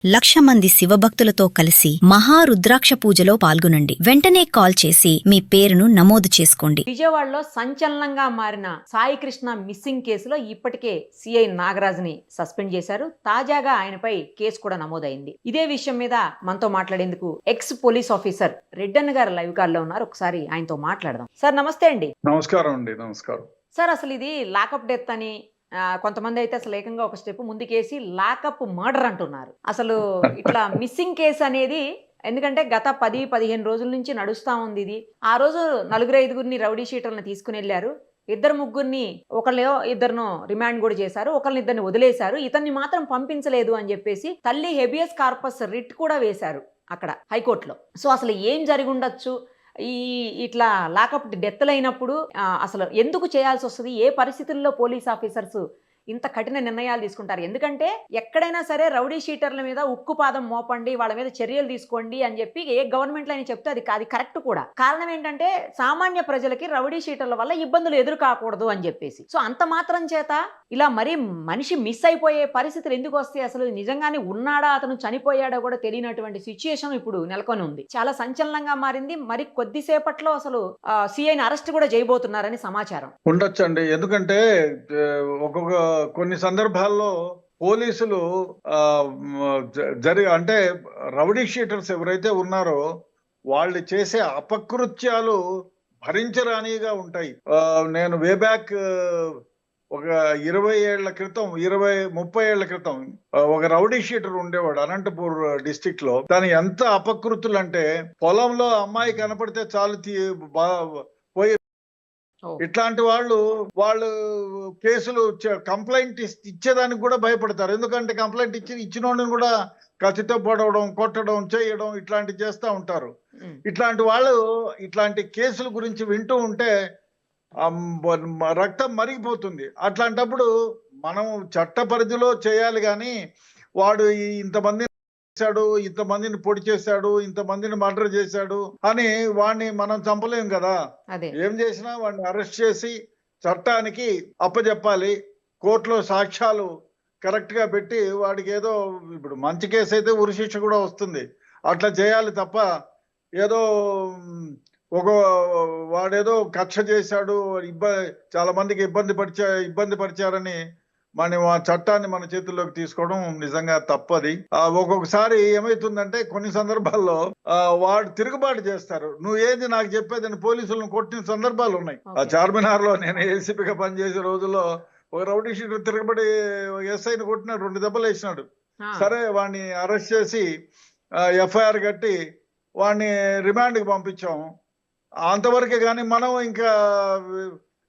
1,00,000 మంది శివభక్తులతో కలిసి మహారుద్రాక్ష పూజలో పాల్గొనండి. వెంటనే కాల్ చేసి మీ పేరును నమోదు చేసుకోండి. విజయవాడలో సంచలనంగా మారిన సాయి కృష్ణ మిస్సింగ్ కేసులో ఇప్పటికే సిఐ నాగరాజ్ని సస్పెండ్ చేశారు. తాజాగా ఆయనపై కేసు కూడా నమోదైంది. ఇదే విషయం మీద మనతో మాట్లాడేందుకు ఎక్స్ పోలీస్ ఆఫీసర్ రెడ్డన్న గారు లైవ్ కాల్ లో ఉన్నారు. ఒకసారి ఆయనతో మాట్లాడదాం. సార్ నమస్తే అండి. నమస్కారం అండి. నమస్కారం సార్. అసలు ఇది లాకప్ డెత్ అని కొంతమంది అయితే అసలు ఏకంగా ఒక స్టెప్ ముందుకేసి లాకప్ మర్డర్ అంటున్నారు. అసలు ఇట్లా మిస్సింగ్ కేసు అనేది ఎందుకంటే గత 10-15 రోజుల నుంచి నడుస్తా ఉంది ఇది. ఆ రోజు 4-5 రౌడీ షీటర్లను తీసుకుని వెళ్ళారు. 2-3 ఇద్దరును రిమాండ్ కూడా చేశారు. ఇద్దరిని వదిలేశారు. ఇతన్ని మాత్రం పంపించలేదు అని చెప్పేసి తల్లి హెబియస్ కార్పస్ రిట్ కూడా వేశారు అక్కడ హైకోర్టులో. సో అసలు ఏం జరిగి ఉండొచ్చు? ఇట్లా లాకప్ డెత్లు అయినప్పుడు అసలు ఎందుకు చేయాల్సి వస్తుంది? ఏ పరిస్థితుల్లో పోలీస్ ఆఫీసర్స్ ఇంత కఠిన నిర్ణయాలు తీసుకుంటారు? ఎందుకంటే ఎక్కడైనా సరే రౌడీ షీటర్ల మీద ఉక్కుపాదం మోపండి, వాళ్ళ మీద చర్యలు తీసుకోండి అని చెప్పి ఏ గవర్నమెంట్లో అయినా చెప్తే అది కరెక్ట్ కూడా. కారణం ఏంటంటే సామాన్య ప్రజలకి రౌడీ షీటర్ల వల్ల ఇబ్బందులు ఎదురు కాకూడదు అని చెప్పేసి. సో అంత మాత్రం చేత ఇలా మరి మనిషి మిస్ అయిపోయే పరిస్థితులు ఎందుకు వస్తాయి? అసలు నిజంగానే ఉన్నాడా, అతను చనిపోయాడా కూడా తెలియనటువంటి సిచ్యుయేషన్ ఇప్పుడు నెలకొని ఉంది. చాలా సంచలనంగా మారింది. మరి కొద్దిసేపట్లో అసలు సిఐని అరెస్ట్ కూడా చేయబోతున్నారని సమాచారం. ఉండొచ్చండి. ఎందుకంటే కొన్ని సందర్భాల్లో పోలీసులు అంటే రౌడీ షీటర్స్ ఎవరైతే ఉన్నారో వాళ్ళు చేసే అపకృత్యాలు భరించరానిగా ఉంటాయి. నేను వేబ్యాక్ ఒక 20 ఏళ్ల క్రితం 20-30 ఏళ్ల క్రితం ఒక రౌడీ షీటర్ ఉండేవాడు అనంతపూర్ డిస్ట్రిక్ట్ లో. తను ఎంత అపకృతులు అంటే పొలంలో అమ్మాయి కనపడితే చాలు పోయి ఇట్లాంటి వాళ్ళు కేసులు కంప్లైంట్ ఇచ్చేదానికి కూడా భయపడతారు. ఎందుకంటే కంప్లైంట్ ఇచ్చిన కూడా కత్తితో పొడవడం, కొట్టడం, చేయడం ఇట్లాంటివి చేస్తూ ఉంటారు. ఇట్లాంటి కేసుల గురించి వింటూ ఉంటే రక్తం మరిగిపోతుంది. అట్లాంటప్పుడు మనం చట్ట పరిధిలో చేయాలి, కానీ వాడు ఇంతమందిని చేశాడు, ఇంతమందిని పొడి చేశాడు, ఇంతమందిని మర్డర్ చేశాడు అని వాడిని మనం చంపలేం కదా. ఏం చేసినా వాడిని అరెస్ట్ చేసి చట్టానికి అప్పచెప్పాలి. కోర్టులో సాక్ష్యాలు కరెక్ట్ గా పెట్టి వాడికి ఏదో ఇప్పుడు మంచి కేసు అయితే ఉరిశిక్ష కూడా వస్తుంది. అట్లా చేయాలి తప్ప ఏదో వాడేదో కక్ష చేశాడు, చాలా మందికి ఇబ్బంది పరిచారని ఆ చట్టాన్ని మన చేతుల్లోకి తీసుకోవడం నిజంగా తప్పది. ఒక్కొక్కసారి ఏమైతుందంటే కొన్ని సందర్భాల్లో వాడు తిరుగుబాటు చేస్తారు. నువ్వు ఏది నాకు చెప్పేదని పోలీసులను కొట్టిన సందర్భాలు ఉన్నాయి. ఆ చార్మినార్ లో నేను ఏసీపీగా పనిచేసే రోజుల్లో ఒక రౌడీ షీటర్ తిరగబడి ఎస్ఐని కొట్టినాడు, 2 దెబ్బలు వేసినాడు. సరే వాడిని అరెస్ట్ చేసి ఎఫ్ఐఆర్ కట్టి వాడిని రిమాండ్కి పంపించాము. అంతవరకే కానీ మనం ఇంకా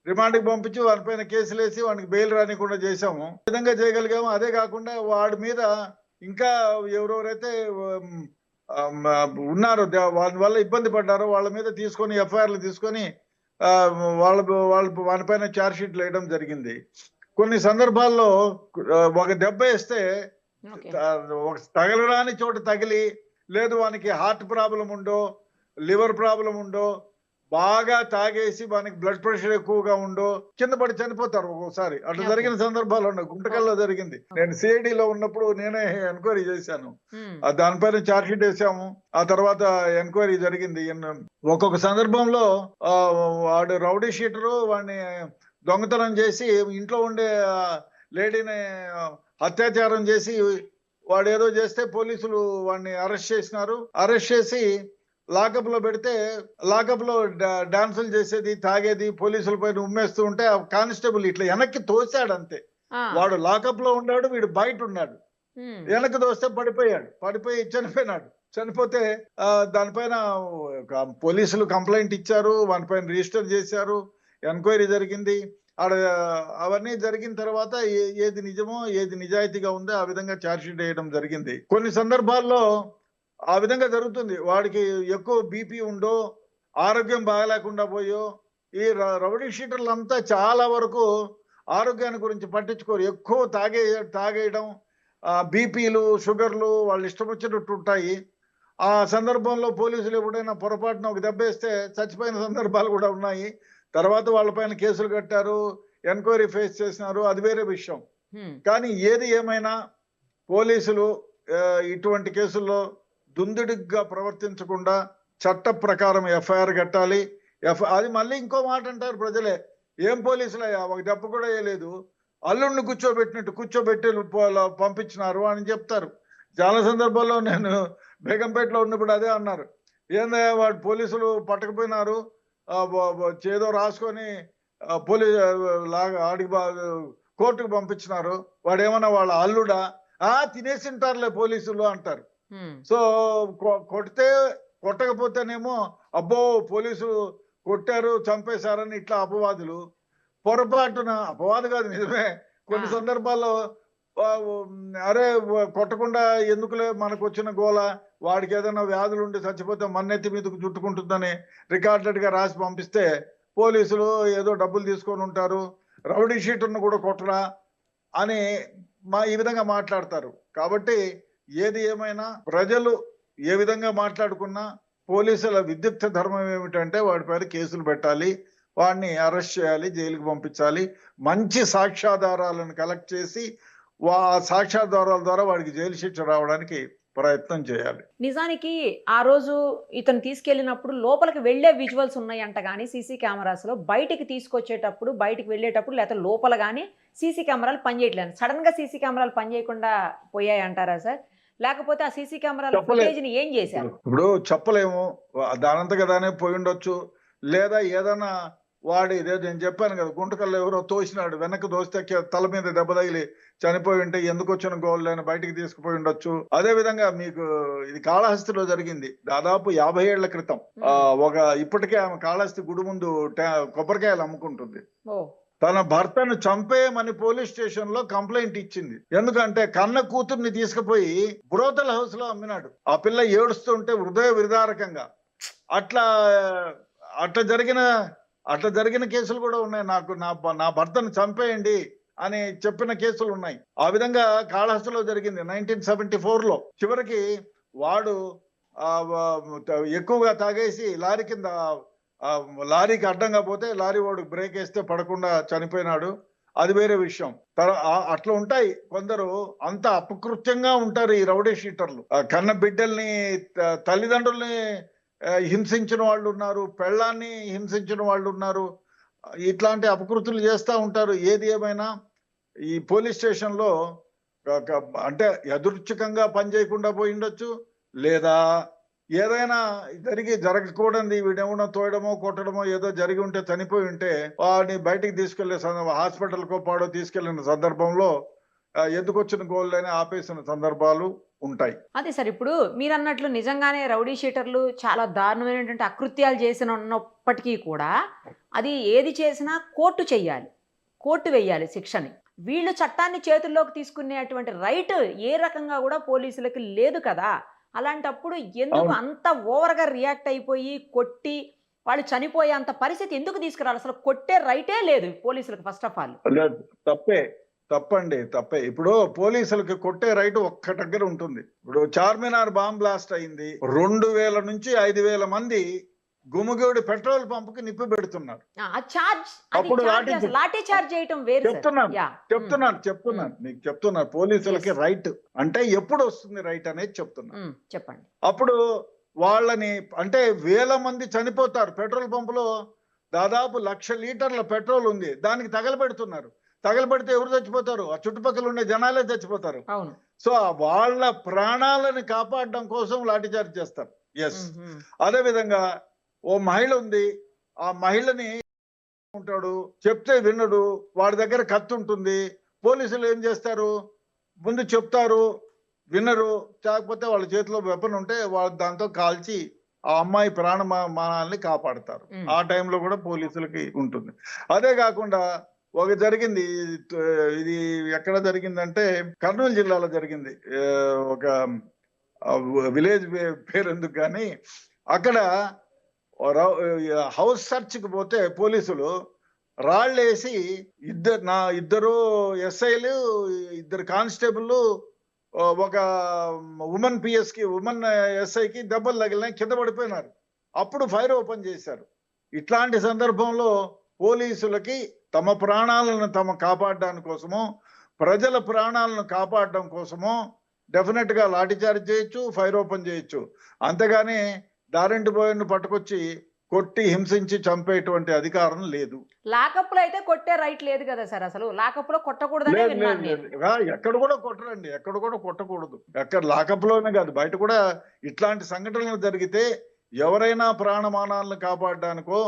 రిమాండ్కి పంపించి వాడిపైన కేసులు వేసి వాడికి బెయిల్ రానికుండా చేశాము. విధంగా చేయగలిగాము. అదే కాకుండా వాడి మీద ఇంకా ఎవరెవరైతే ఉన్నారో వాళ్ళ వల్ల ఇబ్బంది పడ్డారో వాళ్ళ మీద తీసుకొని ఎఫ్ఐఆర్లు తీసుకొని వాడిపైన ఛార్జ్ షీట్లు వేయడం జరిగింది. కొన్ని సందర్భాల్లో ఒక దెబ్బ వేస్తే తగలరాని చోట తగిలి, లేదు వానికి హార్ట్ ప్రాబ్లం ఉండో, లివర్ ప్రాబ్లం ఉండో, బాగా తాగేసి వానికి బ్లడ్ ప్రెషర్ ఎక్కువగా ఉండో కింద పడి చనిపోతారు ఒక్కోసారి. అట్లా జరిగిన సందర్భాలు ఉన్నాయి. గుంటకల్లో జరిగింది. నేను సిఐడిలో ఉన్నప్పుడు నేనే ఎంక్వైరీ చేశాను. దానిపైన ఛార్జ్ షీట్ వేసాము. ఆ తర్వాత ఎంక్వైరీ జరిగింది. ఒక్కొక్క సందర్భంలో వాడు రౌడీ షీటరు వాడిని దొంగతనం చేసి ఇంట్లో ఉండే లేడీని అత్యాచారం చేసి వాడు ఏదో చేస్తే పోలీసులు వాడిని అరెస్ట్ చేసినారు. అరెస్ట్ చేసి లాకప్ లో పెడితే లాకప్ లో డాన్సులు చేసేది, తాగేది, పోలీసుల పైన ఉమ్మేస్తూ ఉంటే ఆ కానిస్టేబుల్ ఇట్లా వెనక్కి తోసాడు అంతే. వాడు లాకప్ లో ఉన్నాడు, వీడు బయట ఉన్నాడు. వెనక్కి తోస్తే పడిపోయి చనిపోయినాడు. చనిపోతే దానిపైన పోలీసులు కంప్లైంట్ ఇచ్చారు, వానిపైన రిజిస్టర్ చేశారు, ఎంక్వైరీ జరిగింది. అవన్నీ జరిగిన తర్వాత ఏది నిజమో ఏది నిజాయితీగా ఉందో ఆ విధంగా ఛార్జ్ షీట్ వేయడం జరిగింది. కొన్ని సందర్భాల్లో ఆ విధంగా జరుగుతుంది. వాడికి ఎక్కువ బీపీ ఉండో, ఆరోగ్యం బాగలేకుండా పోయో, ఈ రౌడీ షీటర్లంతా చాలా వరకు ఆరోగ్యాన్ని గురించి పట్టించుకోరు. ఎక్కువ తాగేయడం, బీపీలు, షుగర్లు వాళ్ళు ఇష్టం వచ్చినట్టు ఉంటాయి. ఆ సందర్భంలో పోలీసులు ఎప్పుడైనా పొరపాటున ఒక దెబ్బేస్తే చచ్చిపోయిన సందర్భాలు కూడా ఉన్నాయి. తర్వాత వాళ్ళపైన కేసులు కట్టారు, ఎంక్వైరీ ఫేస్ చేసినారు, అది వేరే విషయం. కానీ ఏది ఏమైనా పోలీసులు ఇటువంటి కేసుల్లో దుందుడుగ్గా ప్రవర్తించకుండా చట్ట ప్రకారం ఎఫ్ఐఆర్ కట్టాలి. అది మళ్ళీ ఇంకో మాట అంటారు ప్రజలే, ఏం పోలీసులయ్యా ఒక దెబ్బ కూడా వేయలేదు, అల్లుడిని కూర్చోబెట్టి పంపించినారు అని చెప్తారు. చాలా సందర్భాల్లో నేను బేగంపేటలో ఉన్నప్పుడు అదే అన్నారు, ఏందయ్యా వాడు పోలీసులు పట్టకపోయినారు, చేదో రాసుకొని పోలీసు లాగా ఆడికి కోర్టుకు పంపించినారు, వాడు ఏమన్నా వాళ్ళ అల్లుడా, తినేసి ఉంటారులే పోలీసులు అంటారు. సో కొట్టకపోతేనేమో అబ్బో పోలీసులు కొట్టారు చంపేశారని ఇట్లా అపవాదులు. పొరపాటున అపవాదు కాదు, నిజమే. కొన్ని సందర్భాల్లో అరే కొట్టకుండా ఎందుకులే మనకు వచ్చిన గోల, వాడికి ఏదైనా వ్యాధులు ఉండి చచ్చిపోతే మన్నెత్తి మీదకు చుట్టుకుంటుందని రికార్డెడ్ గా రాసి పంపిస్తే పోలీసులు ఏదో డబ్బులు తీసుకొని ఉంటారు, రౌడీ షీట్ను కూడా కొట్టరా అని ఈ విధంగా మాట్లాడతారు. కాబట్టి ఏది ఏమైనా ప్రజలు ఏ విధంగా మాట్లాడుకున్నా పోలీసుల విద్యుక్త ధర్మం ఏమిటంటే వాడిపైన కేసులు పెట్టాలి, వాడిని అరెస్ట్ చేయాలి, జైలుకి పంపించాలి, మంచి సాక్ష్యాధారాలను కలెక్ట్ చేసి సాక్ష్యాధారాల ద్వారా వాడికి జైలు శిక్ష రావడానికి ప్రయత్నం చేయాలి. నిజానికి ఆ రోజు ఇతను తీసుకెళ్లినప్పుడు లోపలికి వెళ్లే విజువల్స్ ఉన్నాయంట, కానీ సీసీ కెమెరాస్ లో బయటికి తీసుకొచ్చేటప్పుడు, బయటికి వెళ్ళేటప్పుడు లేకపోతే లోపల కానీ సీసీ కెమెరాలు పనిచేయట్లేదు. సడన్ గా సీసీ కెమెరాలు పనిచేయకుండా పోయాయి అంటారా సార్? లేకపోతే ఆ సీసీ కెమెరాల ఫుటేజ్ ని ఏం చేశారు? ఇప్పుడు చెప్పలేము, దానంతగా దానే పోయి ఉండొచ్చు, లేదా ఏదైనా వాడి నేను చెప్పాను కదా, గుంటకల్లో ఎవరో తోసినాడు, వెనక్కి తోస్తే తల మీద దెబ్బ తగిలి చనిపోయి ఉంటే ఎందుకు వచ్చిన గోల్ అని బయటికి తీసుకుపోయి ఉండొచ్చు. అదే విధంగా మీకు ఇది కాళహస్తిలో జరిగింది దాదాపు 50 ఏళ్ల క్రితం. ఇప్పటికే ఆమె కాళహస్తి గుడి ముందు కొబ్బరికాయలు అమ్ముకుంటుంది. తన భర్తను చంపేయమని పోలీస్ స్టేషన్ లో కంప్లైంట్ ఇచ్చింది. ఎందుకంటే కన్న కూతుర్ని తీసుకుపోయి బ్రోతల్ హౌస్ లో అమ్మినాడు. ఆ పిల్ల ఏడుస్తుంటే హృదయ విదారకంగా అట్లా జరిగిన కేసులు కూడా ఉన్నాయి. నా భర్తను చంపేయండి అని చెప్పిన కేసులు ఉన్నాయి. ఆ విధంగా కాళహస్తిలో జరిగింది 1974లో. చివరికి వాడు ఎక్కువగా తాగేసి లారీకి అడ్డంగా పోతే లారీ వాడు బ్రేక్ వేస్తే పడకుండా చనిపోయినాడు. అది వేరే విషయం. అట్లా ఉంటాయి కొందరు, అంత అపకృత్యంగా ఉంటారు ఈ రౌడీ షీటర్లు. కన్న బిడ్డల్ని తల్లిదండ్రుల్ని హింసించిన వాళ్ళు ఉన్నారు, పెళ్ళాన్ని హింసించిన వాళ్ళు ఉన్నారు, ఇట్లాంటి అపకృతులు చేస్తూ ఉంటారు. ఏది ఏమైనా ఈ పోలీస్ స్టేషన్ లో అంటే యదృచ్ఛికంగా పనిచేయకుండా పోయి ఉండొచ్చు, లేదా ఏదైనా జరగకూడదు వీడేమన్నా తోయడమో కొట్టడమో ఏదో జరిగి ఉంటే చనిపోయి ఉంటే వాడిని బయటికి తీసుకెళ్లే హాస్పిటల్కో పాడో తీసుకెళ్లిన సందర్భంలో ఎందుకు వచ్చిన గోల్ని ఆపేసిన సందర్భాలు ఉంటాయి. అదే సార్, ఇప్పుడు మీరు అన్నట్లు నిజంగానే రౌడీ షీటర్లు చాలా దారుణమైనటువంటి అకృత్యాలు ఉన్నప్పటికీ కూడా అది ఏది చేసినా కోర్టు చెయ్యాలి, కోర్టు వెయ్యాలి శిక్షని. వీళ్ళు చట్టాన్ని చేతుల్లోకి తీసుకునేటువంటి రైట్ ఏ రకంగా కూడా పోలీసులకి లేదు కదా. అలాంటప్పుడు ఎందుకు అంత ఓవర్గా రియాక్ట్ అయిపోయి కొట్టి వాళ్ళు చనిపోయే అంత పరిస్థితి ఎందుకు తీసుకురావాలి? అసలు కొట్టే రైటే లేదు పోలీసులకు. ఫస్ట్ ఆఫ్ ఆల్ తప్పే. ఇప్పుడు పోలీసులకి కొట్టే రైట్ ఒక్క దగ్గర ఉంటుంది. ఇప్పుడు చార్మినార్ బాంబ్ బ్లాస్ట్ అయింది, 2000 నుంచి 5000 మంది గుమిగూడి పెట్రోల్ పంపుకి నిప్పు పెడుతున్నారు. అప్పుడు లాఠీ చార్జ్ చేయటం వేరు. చెప్తున్నాను మీకు చెప్తున్నారు, పోలీసులకి రైట్ అంటే ఎప్పుడు వస్తుంది రైట్ అనేది చెప్తున్నా. చెప్పండి. అప్పుడు వాళ్ళని అంటే 1000 మంది చనిపోతారు. పెట్రోల్ పంపులో దాదాపు 1,00,000 లీటర్ల పెట్రోల్ ఉంది, దానికి తగలబెడుతున్నారు. తగలబెడితే ఎవరు చచ్చిపోతారు? ఆ చుట్టుపక్కల ఉండే జనాలే చచ్చిపోతారు. సో వాళ్ళ ప్రాణాలను కాపాడడం కోసం లాఠీచార్జ్ చేస్తారు. ఎస్. అదే విధంగా ఓ మహిళ ఉంది, ఆ మహిళని ఉంటాడు, చెప్తే వినడు, వాడి దగ్గర కత్తి ఉంటుంది. పోలీసులు ఏం చేస్తారు? ముందు చెప్తారు, వినరు. కాకపోతే వాళ్ళ చేతిలో వెపన్ ఉంటే వాళ్ళు దాంతో కాల్చి ఆ అమ్మాయి ప్రాణమానాల్ని కాపాడతారు. ఆ టైంలో కూడా పోలీసులకి ఉంటుంది. అదే కాకుండా జరిగింది, ఇది ఎక్కడ జరిగిందంటే కర్నూలు జిల్లాలో జరిగింది. ఒక విలేజ్ పేరు ఎందుకు కానీ, అక్కడ హౌస్ సర్చ్కి పోతే పోలీసులు రాళ్ళేసి ఇద్దరు ఎస్ఐలు, 2 కానిస్టేబుల్, ఒక ఉమెన్ ఉమెన్ ఎస్ఐకి దెబ్బలు తగిలినాయి, కింద పడిపోయినారు. అప్పుడు ఫైర్ ఓపెన్ చేశారు. ఇట్లాంటి సందర్భంలో పోలీసులకి తమ ప్రాణాలను కాపాడడానికి కోసమో, ప్రజల ప్రాణాలను కాపాడడం కోసమో డెఫినెట్ గా లాఠీ చార్జ్ చేయొచ్చు, ఫైర్ ఓపెన్ చేయొచ్చు. అంతేగాని దారింటి పోయిన పట్టుకొచ్చి కొట్టి హింసించి చంపేటువంటి అధికారం లేదు. లాకప్ లో అయితే కొట్టే రైట్ లేదు కదా సార్, అసలు లాకప్ లో కొట్టకూడదనే లేదు విన్నాను లేదు నేను. లేదు ఎక్కడ కూడా కొట్టరండి, ఎక్కడ కూడా కొట్టకూడదు. ఎక్కడ లాకప్ లోనే కాదు, బయట కూడా ఇట్లాంటి సంఘటనలు జరిగితే ఎవరైనా ప్రాణమానాలను కాపాడడానికో,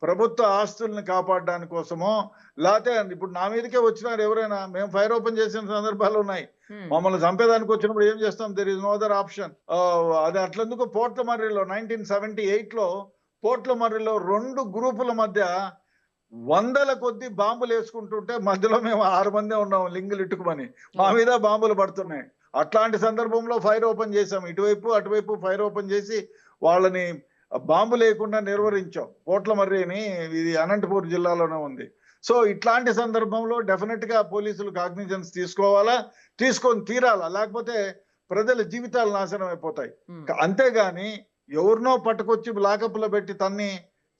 ప్రభుత్వ ఆస్తుల్ని కాపాడడానికి కోసమో, లేకపోతే ఇప్పుడు నా మీదకే వచ్చినారు ఎవరైనా, మేము ఫైర్ ఓపెన్ చేసిన సందర్భాలు ఉన్నాయి. మమ్మల్ని చంపేదానికి వచ్చినప్పుడు ఏం చేస్తాం, there is no other option. అది అట్లెందుకు పోర్ట్లమర్రిలో 1978 లో పోర్ట్లమర్రిలో 2 గ్రూపుల మధ్య వందల కొద్ది బాంబులు వేసుకుంటుంటే మధ్యలో మేము 6 మందే ఉన్నాం లింగులు ఇట్టుకుమని, మా మీద బాంబులు పడుతున్నాయి. అట్లాంటి సందర్భంలో ఫైర్ ఓపెన్ చేసాం, ఇటువైపు అటువైపు ఫైర్ ఓపెన్ చేసి వాళ్ళని బాంబు లేకుండా నిర్వహించాం. పోట్లమర్రి అని ఇది అనంతపూర్ జిల్లాలోనే ఉంది. సో ఇట్లాంటి సందర్భంలో డెఫినెట్ గా పోలీసులు కాగ్నిజెన్స్ తీసుకోవాలా, తీసుకొని తీరాలా, లేకపోతే ప్రజల జీవితాలు నాశనం అయిపోతాయి. అంతేగాని ఎవరినో పట్టుకొచ్చి లాకప్లో పెట్టి తన్ని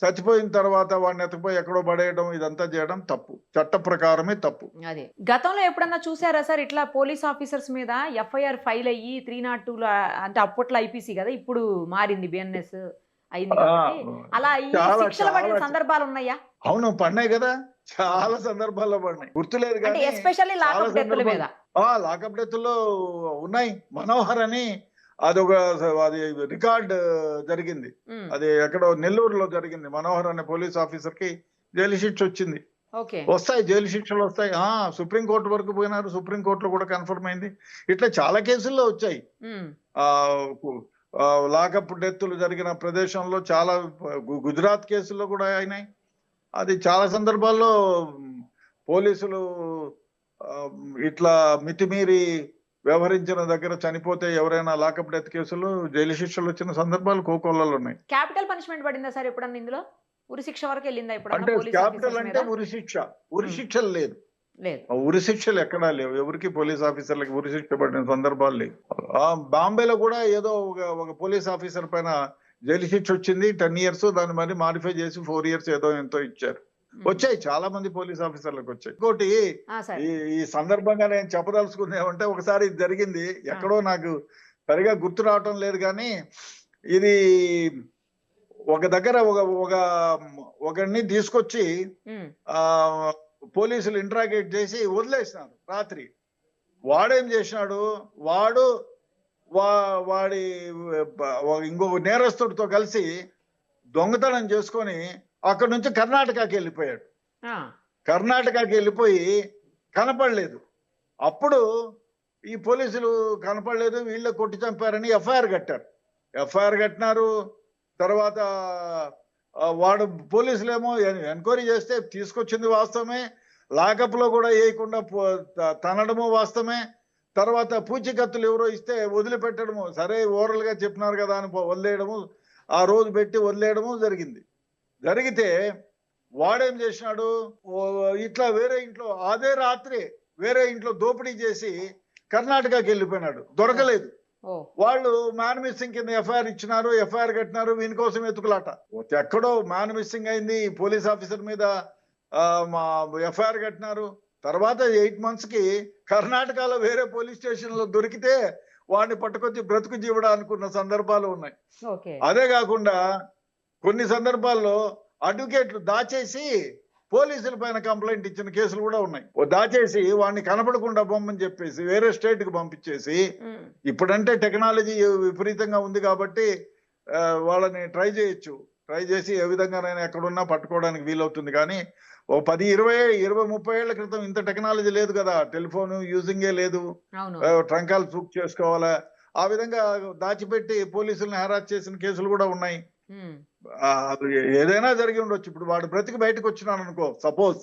చచ్చిపోయిన తర్వాత వాడిని ఎత్తపోయి ఎక్కడో పడేయడం, ఇదంతా చేయడం తప్పు, చట్ట ప్రకారమే తప్పు. అదే గతంలో ఎప్పుడన్నా చూసారా సార్ ఇట్లా పోలీస్ ఆఫీసర్స్ మీద ఎఫ్ఐఆర్ ఫైల్ అయ్యి 302 అంటే అప్పట్లో ఐపీసీ కదా, ఇప్పుడు మారింది బిఎన్ఎస్ అయింది కాబట్టి, అలా అయ్యి శిక్షలు పడిన సందర్భాలు ఉన్నాయా? అవును, పడినాయి కదా, చాలా సందర్భాల్లో పడినాయి, గుర్తులేదు కానీ ఎస్పెషల్లీ లాకప్ డెత్ల మీద. లాకప్ డెత్లో ఉన్నాయి. మనోహర్ అని అది రికార్డ్ జరిగింది, అది ఎక్కడో నెల్లూరులో జరిగింది. మనోహర్ అనే పోలీస్ ఆఫీసర్ కి జైలు శిక్ష వచ్చింది. వస్తాయి జైలు శిక్షలు వస్తాయి. సుప్రీంకోర్టు వరకు పోయినారు, సుప్రీంకోర్టులో కూడా కన్ఫర్మ్ అయింది. ఇట్లా చాలా కేసుల్లో వచ్చాయి. లాకప్ డెత్తులు జరిగిన ప్రదేశంలో చాలా, గుజరాత్ కేసుల్లో కూడా అయినాయి. అది చాలా సందర్భాల్లో పోలీసులు ఇట్లా మితిమీరి వ్యవహరించిన దగ్గర చనిపోతే ఎవరైనా లాకప్ డెత్ కేసులు జైలు శిక్షలు వచ్చిన సందర్భాలు కోకోలలో ఉన్నాయి. క్యాపిటల్ పనిష్మెంట్ పడిందా సార్ ఎప్పుడన్నా ఇందులో? ఉరి శిక్ష వరకు వెళ్ళిందా ఇప్పుడు? అంటే క్యాపిటల్ అంటే ఉరి శిక్ష, ఉరి శిక్షలు లేదు, ఉరి శిక్షలు ఎక్కడా లేవు. ఎవరికి పోలీస్ ఆఫీసర్లకి ఉరి శిక్ష పడిన సందర్భాలు లేవు. బాంబేలో కూడా ఏదో ఒక పోలీస్ ఆఫీసర్ పైన జైలు శిక్ష వచ్చింది 10 years, దాన్ని మరి మాడిఫై చేసి 4 years ఏదో ఎంతో ఇచ్చారు. వచ్చాయి, చాలా మంది పోలీస్ ఆఫీసర్లకు వచ్చాయి. ఇంకోటి ఈ సందర్భంగా నేను చెప్పదలుచుకుంది ఏమంటే, ఒకసారి ఇది జరిగింది ఎక్కడో, నాకు సరిగా గుర్తు రావటం లేదు కానీ, ఇది ఒక దగ్గర ఒకరిని తీసుకొచ్చి పోలీసులు ఇంట్రాగేట్ చేసి వదిలేసినారు రాత్రి. వాడేం చేసినాడు, వాడి ఇంకొక నేరస్తుడితో కలిసి దొంగతనం చేసుకొని అక్కడి నుంచి కర్ణాటకకి వెళ్ళిపోయాడు. కర్ణాటకకి వెళ్ళిపోయి కనపడలేదు. అప్పుడు ఈ పోలీసులు కనపడలేదు, వీళ్ళే కొట్టి చంపారని ఎఫ్ఐఆర్ కట్టినారు. తర్వాత వాడు పోలీసులేమో ఎంక్వైరీ చేస్తే తీసుకొచ్చింది వాస్తవమే, లాకప్ లో కూడా వేయకుండా తనడము వాస్తవమే. తర్వాత పూచికత్తులు ఎవరో ఇస్తే వదిలిపెట్టడము, సరే ఓరల్ గా చెప్పినారు కదా అని వదిలేయడము, ఆ రోజు పెట్టి వదిలేయడము జరిగితే వాడేం చేసినాడు, ఇట్లా అదే రాత్రి వేరే ఇంట్లో దోపిడీ చేసి కర్ణాటకకి వెళ్ళిపోయినాడు. దొరకలేదు. వాళ్ళు మ్యాన్ మిస్సింగ్ కింద ఎఫ్ఐఆర్ ఇచ్చినారు, ఎఫ్ఐఆర్ కట్టినారు. వీని కోసం ఎత్తుకులాట. ఎక్కడో మ్యాన్ మిస్సింగ్ అయింది, పోలీస్ ఆఫీసర్ మీద ఎఫ్ఐఆర్ కట్టినారు. తర్వాత 8 months కి కర్ణాటకలో వేరే పోలీస్ స్టేషన్ లో దొరికితే వాడిని పట్టుకొచ్చి బ్రతుకు జీవడా అనుకున్న సందర్భాలు ఉన్నాయి. అదే కాకుండా కొన్ని సందర్భాల్లో అడ్వకేట్లు దాచేసి పోలీసుల పైన కంప్లైంట్ ఇచ్చిన కేసులు కూడా ఉన్నాయి. దాచేసి వాడిని కనపడకుండా బొమ్మని చెప్పేసి వేరే స్టేట్ కి పంపించేసి, ఇప్పుడంటే టెక్నాలజీ విపరీతంగా ఉంది కాబట్టి వాళ్ళని ట్రై చేసి ఏ విధంగానైనా ఎక్కడున్నా పట్టుకోవడానికి వీలవుతుంది. కానీ 10, 20, 30 ఏళ్ల క్రితం ఇంత టెక్నాలజీ లేదు కదా, టెలిఫోన్ యూజింగే లేదు, ట్రంకాలు బుక్ చేసుకోవాలా. ఆ విధంగా దాచిపెట్టి పోలీసుల్ని హెరాస్ చేసిన కేసులు కూడా ఉన్నాయి. ఏదైనా జరిగి ఉండొచ్చు. ఇప్పుడు వాడు బ్రతికి బయటకు వచ్చినాడు అనుకో, సపోజ్,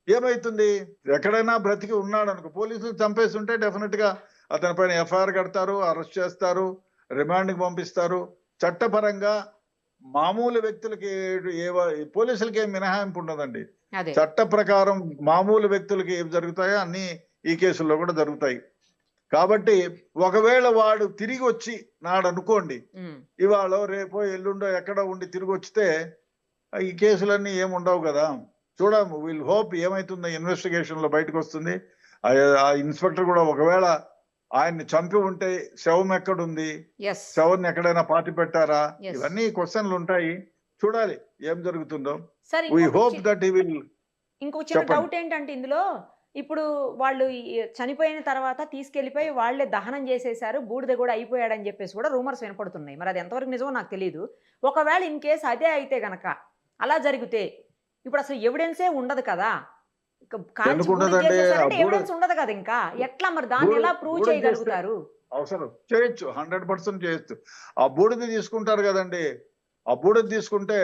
ఏమైతుంది, ఎక్కడైనా బ్రతికి ఉన్నాడు అనుకో, పోలీసులు చంపేసి ఉంటే డెఫినెట్ గా అతని పైన ఎఫ్ఐఆర్ కడతారు, అరెస్ట్ చేస్తారు, రిమాండ్కి పంపిస్తారు. చట్టపరంగా మామూలు వ్యక్తులకి పోలీసులకి ఏం మినహాయింపు ఉండదండి. చట్ట ప్రకారం మామూలు వ్యక్తులకి ఏం జరుగుతాయో అన్ని ఈ కేసుల్లో కూడా జరుగుతాయి. కాబట్టి ఒకవేళ వాడు తిరిగి వచ్చి నాడు అనుకోండి, ఇవాళ రేపో ఎల్లుండో ఎక్కడో ఉండి తిరిగి వచ్చితే ఈ కేసులన్నీ ఏముండవు కదా. చూడము, వీల్ హోప్ ఏమైతుందో ఇన్వెస్టిగేషన్ లో బయటకు వస్తుంది. ఆ ఇన్స్పెక్టర్ కూడా ఒకవేళ ఆయన్ని చంపి ఉంటే శవం ఎక్కడుంది, ఎస్ శవాన్ని ఎక్కడైనా పాతి పెట్టారా, Yes. ఇవన్నీ క్వశ్చన్లు ఉంటాయి. చూడాలి ఏం జరుగుతుందో. Sir we hope that he will. ఇంకో చిన్న చెప్పండి. డౌట్ ఏంటంటే ఇందులో ఇప్పుడు వాళ్ళు చనిపోయిన తర్వాత తీసుకెళ్లిపోయి వాళ్ళే దహనం చేసేసారు, బూడిద కూడా అయిపోయాడని చెప్పేసి కూడా రూమర్స్ వినపడుతున్నాయి. మరి అది ఎంతవరకు నిజమో నాకు తెలియదు. ఒకవేళ ఇన్ కేసు అదే అయితే గనక అలా జరిగితే ఇప్పుడు అసలు ఎవిడెన్సే ఉండదు కదా, ఎందుకు ఉండదండి? ఎవిడెన్స్ ఉండదు కదా, ఇంకా ఎట్లా మరి దాన్ని ఎలా ప్రూవ్ బూడిద చేయగలుగుతారు? అవసరం చేయొచ్చు, 100% చేయొచ్చు. ఆ బూడిద తీసుకుంటారు కదండి, ఆ బూడిద తీసుకుంటే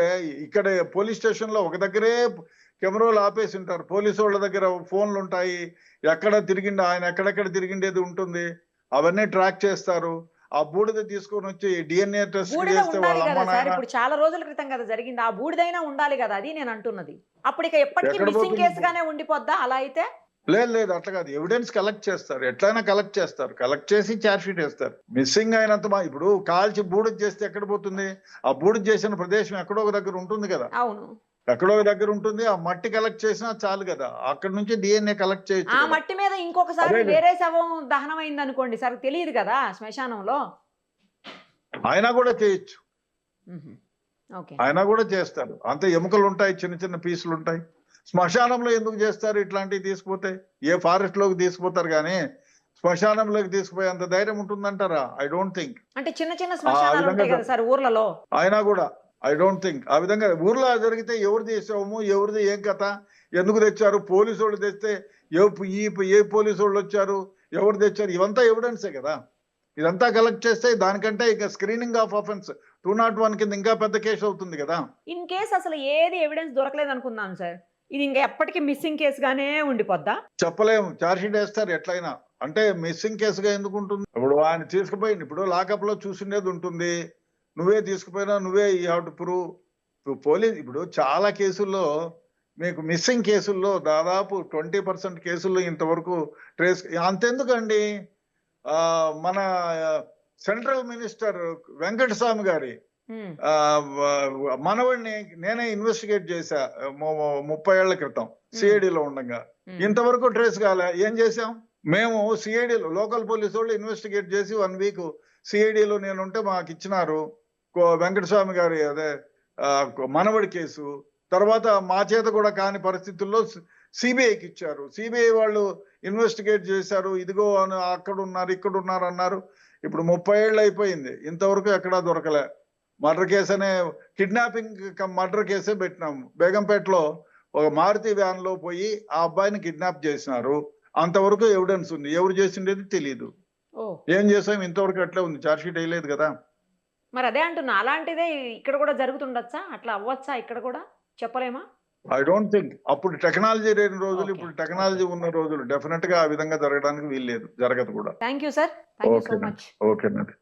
ఇక్కడ పోలీస్ స్టేషన్ లో ఒక దగ్గరే కెమెరాలు ఆపేసి ఉంటారు. పోలీసు వాళ్ళ దగ్గర ఫోన్లు ఉంటాయి, ఎక్కడ తిరిగిండి ఆయన ఎక్కడెక్కడ తిరిగిండేది ఉంటుంది, అవన్నీ ట్రాక్ చేస్తారు. ఆ బూడిద తీసుకొని వచ్చి డిఎన్ఏ టెస్ట్ బూడిద చేస్తే ఉండాలి వాళ్ళ కదా అమ్మ సార్, నాయన ఇప్పుడు చాలా రోజుల క్రితం కదా జరిగింది, ఆ బూడిదైనా ఉండాలి కదా, అది నేను అంటున్నది. అప్పుడు ఇక ఎప్పటికీ ఎక్కడ మిస్సింగ్ పోతుంది? కేసుగానే ఉండిపోద్దా అలా అయితే? లేదు అట్లా కాదు, ఎవిడెన్స్ కలెక్ట్ చేస్తారు, ఎట్లయినా కలెక్ట్ చేస్తారు, కలెక్ట్ చేసి ఛార్జ్ షీట్ వేస్తారు. మిస్సింగ్ అయినంత ఇప్పుడు కాల్చి బూడిద చేస్తే ఎక్కడ పోతుంది? ఆ బూడిద చేసిన ప్రదేశం ఎక్కడో ఒక దగ్గర ఉంటుంది కదా, అవును, ఎక్కడో ఒక దగ్గర ఉంటుంది. ఆ మట్టి కలెక్ట్ చేసినా చాలు కదా, అక్కడ నుంచి డిఎన్ఏ కలెక్ట్ చేయొచ్చు ఆ కదా. మట్టి మీద ఇంకొకసారి అదే. వేరే శవం దహనం అయింది అనుకోండి సార్, తెలియదు కదా శ్మశానంలో. అయినా కూడా చేయొచ్చు, ఓకే, అయినా కూడా చేస్తారు. అంత ఎముకలు ఉంటాయి, చిన్న చిన్న పీసులు ఉంటాయి. శ్మశానంలో ఎందుకు చేస్తారు ఇట్లాంటివి? తీసుకుపోతే ఏ ఫారెస్ట్ లోకి తీసుకుపోతారు కానీ శ్మశానంలోకి తీసుకుపోయే అంత ధైర్యం ఉంటుందంటారా? I don't think. అంటే చిన్న చిన్న శ్మశానాలు విధంగా ఉంటాయి కదా సార్ ఊర్లలో. అయినా కూడా ఐ డోంట్ థింక్. ఆ విధంగా ఊర్లో జరిగితే ఎవరిది శవము, ఎవరిది ఏం కథ, ఎందుకు తెచ్చారు, పోలీసు వాళ్ళు తెస్తే ఏ పోలీసు వాళ్ళు వచ్చారు, ఎవరు తెచ్చారు, ఇవంతా ఎవిడెన్సే కదా. ఇదంతా కలెక్ట్ చేస్తే దానికంటే ఇక స్క్రీనింగ్ ఆఫ్ అఫెన్స్ 201 కింద ఇంకా పెద్ద కేసు అవుతుంది కదా. ఇన్ కేసు అసలు ఏది ఎవిడెన్స్ దొరకలేదు అనుకుందాం సార్, ఇది ఇంకా ఎప్పటికీ మిస్సింగ్ కేసుగానే ఉండిపోద్దా? చెప్పలేము, ఛార్జ్ షీట్ వేస్తారు ఎట్లయినా. అంటే మిస్సింగ్ కేసుగా ఎందుకు ఉంటుంది? ఇప్పుడు ఆయన తీసుకుపోయింది, ఇప్పుడు లాకప్ లో చూసిండేది ఉంటుంది, నువ్వే తీసుకుపోయినా నువ్వే ఈ హావ్ టు ప్రూవ్. పోలీస్ ఇప్పుడు చాలా కేసుల్లో మీకు మిస్సింగ్ కేసుల్లో దాదాపు 20% కేసుల్లో ఇంతవరకు ట్రేస్. అంతెందుకండి, మన సెంట్రల్ మినిస్టర్ వెంకటస్వామి గారి ఉమ్, మనవడిని నేనే ఇన్వెస్టిగేట్ చేశా 30 ఏళ్ల క్రితం సిఐడిలో ఉండగా. ఉమ్. ఇంతవరకు ట్రేస్ కాలే. ఏం చేసాం మేము? సిఐడిలో లోకల్ పోలీసు వాళ్ళు ఇన్వెస్టిగేట్ చేసి 1 వీక్ సిఐడిలో నేనుంటే మాకు ఇచ్చినారు వెంకటస్వామి గారి అదే మనవడి కేసు. తర్వాత మా చేత కూడా కాని పరిస్థితుల్లో సిబిఐకి ఇచ్చారు. సిబిఐ వాళ్ళు ఇన్వెస్టిగేట్ చేశారు, ఇదిగో అక్కడ ఉన్నారు ఇక్కడ ఉన్నారు అన్నారు. ఇప్పుడు 30 ఏళ్ళు అయిపోయింది, ఇంతవరకు ఎక్కడా దొరకలే. మర్డర్ కేసు అనే కిడ్నాపింగ్ మర్డర్ కేసే పెట్టినాము. బేగంపేటలో ఒక మారుతి వ్యాన్ లో పోయి ఆ అబ్బాయిని కిడ్నాప్ చేసినారు. అంతవరకు ఎవిడెన్స్ ఉంది, ఎవరు చేసిండేది తెలియదు. ఓ, ఏం చేసాం? ఇంతవరకు అట్లే ఉంది, ఛార్జ్ షీట్ వేయలేదు కదా. మరి అదే అంటున్నా, అలాంటిదే ఇక్కడ కూడా జరుగుతుండొచ్చా? అట్లా అవ్వచ్చా ఇక్కడ కూడా? చెప్పలేమా? I don't think. అప్పుడు టెక్నాలజీ లేని రోజులు, Okay. ఇప్పుడు టెక్నాలజీ ఉన్న రోజులు డెఫినెట్ గా ఆ విధంగా జరగడానికి వీల్లేదు, జరగదు కూడా. Thank you sir, thank you so Okay, much. ఓకేనండి.